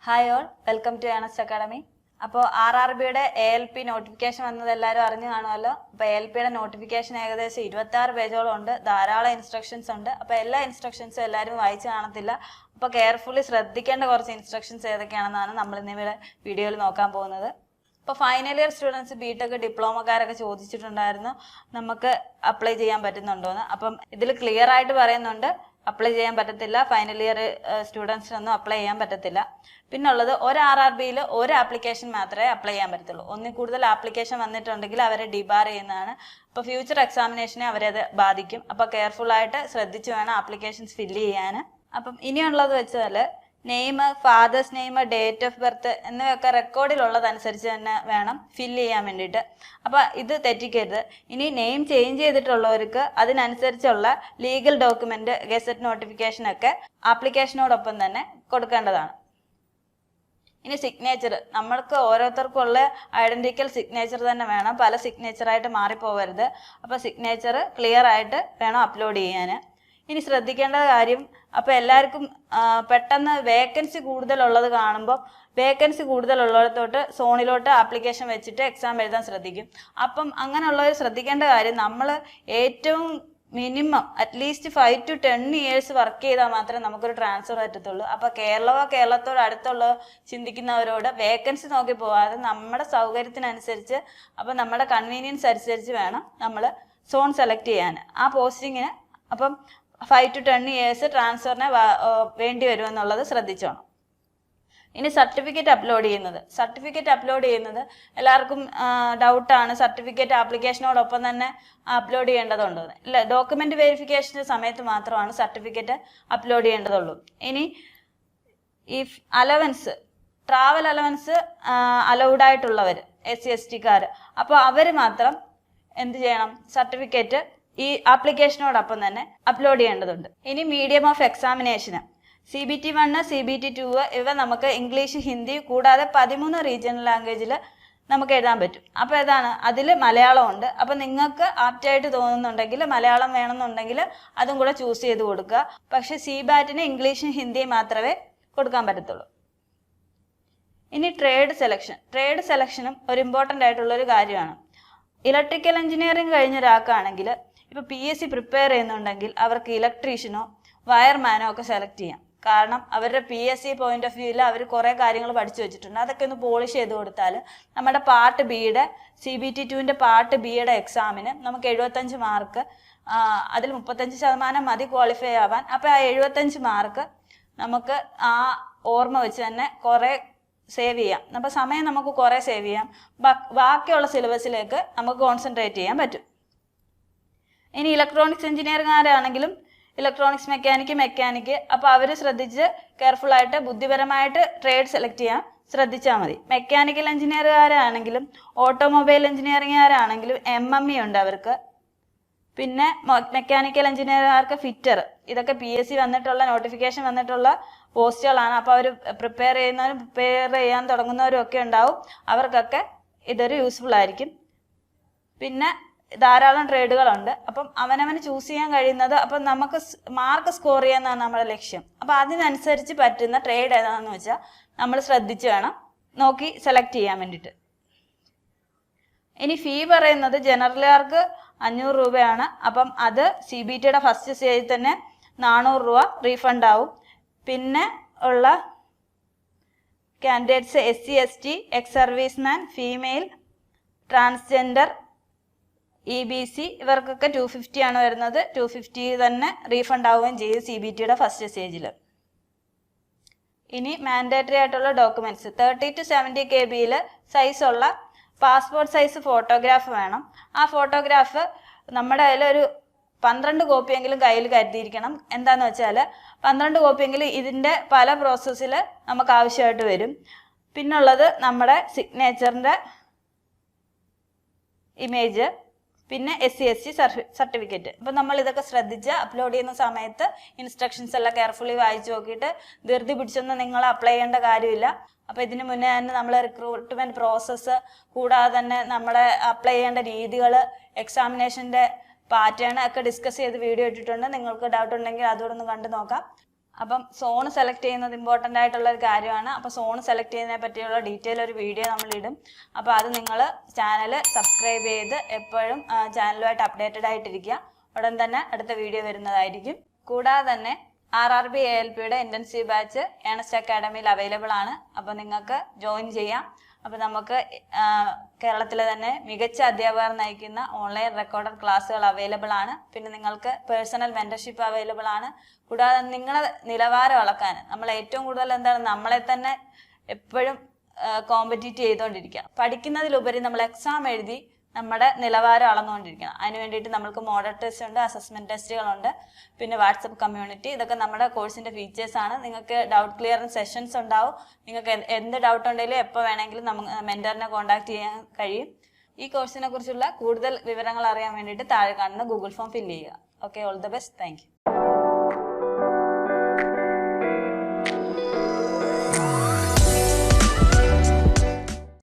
Hi all, welcome to Ernest academy. അപ്പോൾ RRBയുടെ ALP notification വന്നത് എല്ലാവരും അറിഞ്ഞു കാണുമല്ലോ. അപ്പോൾ ALPയുടെ നോട്ടിഫിക്കേഷൻ ഏകദേശം 26 പേജോളം ഉണ്ട്, ധാരാളം ഇൻസ്ട്രക്ഷൻസ് ഉണ്ട്. അപ്പോൾ എല്ലാ ഇൻസ്ട്രക്ഷൻസും എല്ലാവരും വായിച്ചു കാണത്തില്ല. അപ്പോൾ കെയർഫുള്ളി ശ്രദ്ധിക്കേണ്ട കുറച്ച് ഇൻസ്ട്രക്ഷൻസ് ഏതൊക്കെയാണെന്നാണ് നമ്മൾ ഇന്നിവിടെ വീഡിയോയിൽ നോക്കാൻ പോകുന്നത്. ഇപ്പോൾ ഫൈനൽ ഇയർ സ്റ്റുഡൻസ് ബിടെക് ഡിപ്ലോമക്കാരൊക്കെ ചോദിച്ചിട്ടുണ്ടായിരുന്നു നമുക്ക് അപ്ലൈ ചെയ്യാൻ പറ്റുന്നുണ്ടോയെന്ന്. അപ്പം ഇതിൽ ക്ലിയർ ആയിട്ട് പറയുന്നുണ്ട് അപ്ലൈ ചെയ്യാൻ പറ്റത്തില്ല, ഫൈനൽ ഇയർ സ്റ്റുഡൻസിനൊന്നും അപ്ലൈ ചെയ്യാൻ പറ്റത്തില്ല. പിന്നുള്ളത് ഒരു RRBയിൽ ഒരു ആപ്ലിക്കേഷൻ മാത്രമേ അപ്ലൈ ചെയ്യാൻ പറ്റത്തുള്ളൂ. ഒന്നിൽ കൂടുതൽ ആപ്ലിക്കേഷൻ വന്നിട്ടുണ്ടെങ്കിൽ അവരെ ഡിബാർ ചെയ്യുന്നതാണ്. അപ്പോൾ ഫ്യൂച്ചർ എക്സാമിനേഷനെ അവരത് ബാധിക്കും. അപ്പോൾ കെയർഫുള്ളായിട്ട് ശ്രദ്ധിച്ച് വേണം ആപ്ലിക്കേഷൻസ് ഫില്ല് ചെയ്യാൻ. അപ്പം ഇനിയുള്ളത് വെച്ചാൽ name, fathers name, date of birth എന്നിവയൊക്കെ റെക്കോർഡിലുള്ളതനുസരിച്ച് തന്നെ വേണം ഫില്ല് ചെയ്യാൻ വേണ്ടിയിട്ട്. അപ്പോൾ ഇത് തെറ്റിക്കരുത്. ഇനി നെയിം ചേഞ്ച് ചെയ്തിട്ടുള്ളവർക്ക് അതിനനുസരിച്ചുള്ള ലീഗൽ ഡോക്യുമെന്റ്, ഗസറ്റ് നോട്ടിഫിക്കേഷനൊക്കെ ആപ്ലിക്കേഷനോടൊപ്പം തന്നെ കൊടുക്കേണ്ടതാണ്. ഇനി സിഗ്നേച്ചർ, നമ്മൾക്ക് ഓരോരുത്തർക്കും ഉള്ള ഐഡന്റിക്കൽ സിഗ്നേച്ചർ തന്നെ വേണം, പല സിഗ്നേച്ചറായിട്ട് മാറിപ്പോവരുത്. അപ്പോൾ സിഗ്നേച്ചർ ക്ലിയർ ആയിട്ട് വേണം അപ്ലോഡ് ചെയ്യാൻ. ഇനി ശ്രദ്ധിക്കേണ്ട കാര്യം, അപ്പോൾ എല്ലാവർക്കും പെട്ടെന്ന് വേക്കൻസി കൂടുതലുള്ളത് കാണുമ്പോൾ വേക്കൻസി കൂടുതലുള്ളിടത്തോട്ട് സോണിലോട്ട് ആപ്ലിക്കേഷൻ വെച്ചിട്ട് എക്സാം എഴുതാൻ ശ്രദ്ധിക്കും. അപ്പം അങ്ങനെയുള്ളവർ ശ്രദ്ധിക്കേണ്ട കാര്യം, നമ്മൾ ഏറ്റവും minimum at least 5 to 10 years work ചെയ്താൽ മാത്രമേ നമുക്കൊരു ട്രാൻസ്ഫർ പറ്റത്തുള്ളൂ. അപ്പോൾ കേരളത്തോട് അടുത്തുള്ള ചിന്തിക്കുന്നവരോട് വേക്കൻസി നോക്കി പോകാതെ നമ്മുടെ സൗകര്യത്തിനനുസരിച്ച്, അപ്പോൾ നമ്മുടെ കൺവീനിയൻസ് അനുസരിച്ച് വേണം നമ്മൾ സോൺ സെലക്ട് ചെയ്യാൻ ആ പോസ്റ്റിങ്ങിന്. അപ്പം 5 to 10 years ട്രാൻസ്ഫറിന് വേണ്ടി വരുമെന്നുള്ളത് ശ്രദ്ധിച്ചോണം. ഇനി സർട്ടിഫിക്കറ്റ് അപ്ലോഡ് ചെയ്യുന്നത് എല്ലാവർക്കും ഡൗട്ടാണ്. സർട്ടിഫിക്കറ്റ് ആപ്ലിക്കേഷനോടൊപ്പം തന്നെ അപ്ലോഡ് ചെയ്യേണ്ടതുണ്ടോ? ഇല്ല, ഡോക്യുമെന്റ് വെരിഫിക്കേഷൻ്റെ സമയത്ത് മാത്രമാണ് സർട്ടിഫിക്കറ്റ് അപ്ലോഡ് ചെയ്യേണ്ടതുള്ളൂ. ഇനി ഈ ട്രാവൽ അലവൻസ് അലൗഡ് ആയിട്ടുള്ളവർ, SC/STക്കാർ, അപ്പോൾ അവർ മാത്രം എന്ത് ചെയ്യണം? സർട്ടിഫിക്കറ്റ് ഈ ആപ്ലിക്കേഷനോടൊപ്പം തന്നെ അപ്ലോഡ് ചെയ്യേണ്ടതുണ്ട്. ഇനി മീഡിയം ഓഫ് എക്സാമിനേഷന് CBT 1, CBT 2 ഇവ നമുക്ക് ഇംഗ്ലീഷ്, ഹിന്ദി കൂടാതെ 13 റീജിയണൽ ലാംഗ്വേജിൽ നമുക്ക് എഴുതാൻ പറ്റും. അപ്പോൾ ഏതാണ്? അതിൽ മലയാളം ഉണ്ട്. അപ്പോൾ നിങ്ങൾക്ക് ആപ്റ്റായിട്ട് തോന്നുന്നുണ്ടെങ്കിൽ മലയാളം വേണമെന്നുണ്ടെങ്കിൽ അതും കൂടെ ചൂസ് ചെയ്ത് കൊടുക്കുക. പക്ഷേ CBATന് ഇംഗ്ലീഷും ഹിന്ദിയും മാത്രമേ കൊടുക്കാൻ പറ്റത്തുള്ളൂ. ഇനി ട്രേഡ് സെലക്ഷനും ഒരു ഇമ്പോർട്ടൻ്റ് ആയിട്ടുള്ളൊരു കാര്യമാണ്. ഇലക്ട്രിക്കൽ എഞ്ചിനീയറിംഗ് കഴിഞ്ഞ ഒരാൾക്കാണെങ്കിൽ ഇപ്പോൾ PSC പ്രിപ്പയർ ചെയ്യുന്നുണ്ടെങ്കിൽ അവർക്ക് ഇലക്ട്രീഷ്യനോ വയർമാനോ ഒക്കെ സെലക്ട് ചെയ്യാം. കാരണം അവരുടെ PSC പോയിന്റ് ഓഫ് വ്യൂവിൽ അവർ കുറേ കാര്യങ്ങൾ പഠിച്ചു വെച്ചിട്ടുണ്ട്. അതൊക്കെ ഒന്ന് പോളിഷ് ചെയ്ത് കൊടുത്താൽ നമ്മുടെ പാർട്ട് ബിയുടെ CBT 2ൻ്റെ പാർട്ട് ബിയുടെ എക്സാമിന് നമുക്ക് 75 മാർക്ക്, അതിൽ 35% മതി ക്വാളിഫൈ ആവാൻ. അപ്പോൾ ആ 75 മാർക്ക് നമുക്ക് ആ ഓർമ്മ വെച്ച് തന്നെ കുറേ സേവ് ചെയ്യാം. അപ്പോൾ സമയം നമുക്ക് കുറേ സേവ് ചെയ്യാം. ബാക്കിയുള്ള സിലബസിലേക്ക് നമുക്ക് കോൺസെൻട്രേറ്റ് ചെയ്യാൻ പറ്റും. ഇനി ഇലക്ട്രോണിക്സ് എഞ്ചിനീയർമാരാണെങ്കിലും ഇലക്ട്രോണിക്സ് മെക്കാനിക്ക് അപ്പോൾ അവർ ശ്രദ്ധിച്ച് കെയർഫുള്ളായിട്ട് ബുദ്ധിപരമായിട്ട് ട്രേഡ് സെലക്ട് ചെയ്യാൻ ശ്രദ്ധിച്ചാൽ മതി. മെക്കാനിക്കൽ എഞ്ചിനീയർകാരാണെങ്കിലും ഓട്ടോമൊബൈൽ എഞ്ചിനീയറിംഗുകാരാണെങ്കിലും MME ഉണ്ട് അവർക്ക്. പിന്നെ മെക്കാനിക്കൽ എഞ്ചിനീയർമാർക്ക് ഫിറ്റർ, ഇതൊക്കെ PSC വന്നിട്ടുള്ള നോട്ടിഫിക്കേഷൻ വന്നിട്ടുള്ള പോസ്റ്റുകളാണ്. അപ്പോൾ അവർ പ്രിപ്പയർ ചെയ്യാൻ തുടങ്ങുന്നവരും ഒക്കെ ഉണ്ടാവും. അവർക്കൊക്കെ ഇതൊരു യൂസ്ഫുൾ ആയിരിക്കും. പിന്നെ ധാരാളം ട്രേഡുകളുണ്ട്. അപ്പം അവനവന് ചൂസ് ചെയ്യാൻ കഴിയുന്നത്, അപ്പം നമുക്ക് മാർക്ക് സ്കോർ ചെയ്യാന്നാണ് നമ്മുടെ ലക്ഷ്യം. അപ്പം അതിനനുസരിച്ച് പറ്റുന്ന ട്രേഡ് ഏതാണെന്ന് വെച്ചാൽ നമ്മൾ ശ്രദ്ധിച്ച് വേണം നോക്കി സെലക്ട് ചെയ്യാൻ വേണ്ടിയിട്ട്. ഇനി ഫീ പറയുന്നത് ജനറലുകാർക്ക് 500 രൂപയാണ്. അപ്പം അത് CBTയുടെ ഫസ്റ്റ് സ്റ്റേജിൽ തന്നെ 400 രൂപ റീഫണ്ട് ആവും. പിന്നെ ഉള്ള candidates SC/ST, ex serviceman, female, transgender, EBC ഇവർക്കൊക്കെ 250 ആണ് വരുന്നത്. 250 തന്നെ റീഫണ്ട് ആവുകയും ചെയ്യും CBTയുടെ ഫസ്റ്റ് സ്റ്റേജിൽ. ഇനി മാൻഡേറ്ററി ആയിട്ടുള്ള ഡോക്യുമെന്റ്സ് 30 to 70 KB സൈസുള്ള പാസ്പോർട്ട് സൈസ് ഫോട്ടോഗ്രാഫ് വേണം. ആ ഫോട്ടോഗ്രാഫ് നമ്മുടെ കയ്യിൽ 12 കോപ്പിയെങ്കിലും കയ്യിൽ കരുതിയിരിക്കണം. എന്താന്ന് വെച്ചാൽ 12 കോപ്പിയെങ്കിലും ഇതിൻ്റെ പല പ്രോസസ്സിൽ നമുക്ക് ആവശ്യമായിട്ട് വരും. പിന്നുള്ളത് നമ്മുടെ സിഗ്നേച്ചറിൻ്റെ ഇമേജ്, പിന്നെ SC/ST സർട്ടിഫിക്കറ്റ്. അപ്പം നമ്മൾ ഇതൊക്കെ ശ്രദ്ധിച്ച് അപ്ലോഡ് ചെയ്യുന്ന സമയത്ത് ഇൻസ്ട്രക്ഷൻസ് എല്ലാം കെയർഫുള്ളി വായിച്ചു നോക്കിയിട്ട് ധൃതി പിടിച്ചൊന്നും നിങ്ങൾ അപ്ലൈ ചെയ്യേണ്ട കാര്യമില്ല. അപ്പോൾ ഇതിന് മുന്നേ തന്നെ നമ്മൾ റിക്രൂട്ട്മെൻറ്റ് പ്രോസസ്സ് കൂടാതെ തന്നെ നമ്മുടെ അപ്ലൈ ചെയ്യേണ്ട രീതികൾ, എക്സാമിനേഷൻ്റെ പാറ്റേൺ ഒക്കെ ഡിസ്കസ് ചെയ്ത് വീഡിയോ ഇട്ടിട്ടുണ്ട്. നിങ്ങൾക്ക് ഡൗട്ട് ഉണ്ടെങ്കിൽ അതോടൊന്ന് കണ്ടു നോക്കാം. അപ്പം സോൺ സെലക്ട് ചെയ്യുന്നത് ഇമ്പോർട്ടൻ്റ് ആയിട്ടുള്ള ഒരു കാര്യമാണ്. അപ്പോൾ സോൺ സെലക്ട് ചെയ്യുന്നതിനെ പറ്റിയുള്ള ഡീറ്റെയിൽ ഒരു വീഡിയോ നമ്മൾ ഇടും. അപ്പോൾ അത് നിങ്ങൾ ചാനൽ സബ്സ്ക്രൈബ് ചെയ്ത് എപ്പോഴും ചാനലുമായിട്ട് അപ്ഡേറ്റഡ് ആയിട്ടിരിക്കുക. ഉടൻ തന്നെ അടുത്ത വീഡിയോ വരുന്നതായിരിക്കും. കൂടാതെ തന്നെ RRB ALPയുടെ ഇൻറ്റൻസീവ് ബാച്ച് ഏണസ്റ്റ് അക്കാഡമിയിൽ അവൈലബിൾ ആണ്. അപ്പോൾ നിങ്ങൾക്ക് ജോയിൻ ചെയ്യാം. അപ്പോൾ നമുക്ക് കേരളത്തിലെ തന്നെ മികച്ച അധ്യാപകർ നയിക്കുന്ന ഓൺലൈൻ റെക്കോർഡഡ് ക്ലാസ്സുകൾ അവൈലബിൾ ആണ്. പിന്നെ നിങ്ങൾക്ക് പേഴ്സണൽ മെന്റർഷിപ്പ് അവൈലബിൾ ആണ്. കൂടാതെ നിങ്ങളുടെ നിലവാരം അളക്കാൻ നമ്മൾ ഏറ്റവും കൂടുതൽ എന്താണ് നമ്മളെ തന്നെ എപ്പോഴും കോമ്പറ്റീറ്റ് ചെയ്തുകൊണ്ടിരിക്കുക. പഠിക്കുന്നതിലുപരി നമ്മൾ എക്സാം എഴുതി നമ്മുടെ നിലവാരം അളന്നുകൊണ്ടിരിക്കണം. അതിന് വേണ്ടിയിട്ട് നമുക്ക് മോഡൽ ടെസ്റ്റ് ഉണ്ട്, അസസ്മെന്റ് ടെസ്റ്റുകളുണ്ട്, പിന്നെ വാട്സപ്പ് കമ്മ്യൂണിറ്റി. ഇതൊക്കെ നമ്മുടെ കോഴ്സിന്റെ ഫീച്ചേഴ്സ് ആണ്. നിങ്ങൾക്ക് ഡൗട്ട് ക്ലിയറൻസ് സെഷൻസ് ഉണ്ടാവും. നിങ്ങൾക്ക് എന്ത് ഡൗട്ട് ഉണ്ടെങ്കിലും എപ്പോൾ വേണമെങ്കിലും നമുക്ക് മെന്ററിനെ കോൺടാക്ട് ചെയ്യാൻ കഴിയും. ഈ കോഴ്സിനെ കുറിച്ചുള്ള കൂടുതൽ വിവരങ്ങൾ അറിയാൻ വേണ്ടിയിട്ട് താഴെ കാണുന്ന ഗൂഗിൾ ഫോം ഫില്ല് ചെയ്യുക. Okay, all the best. Thank you.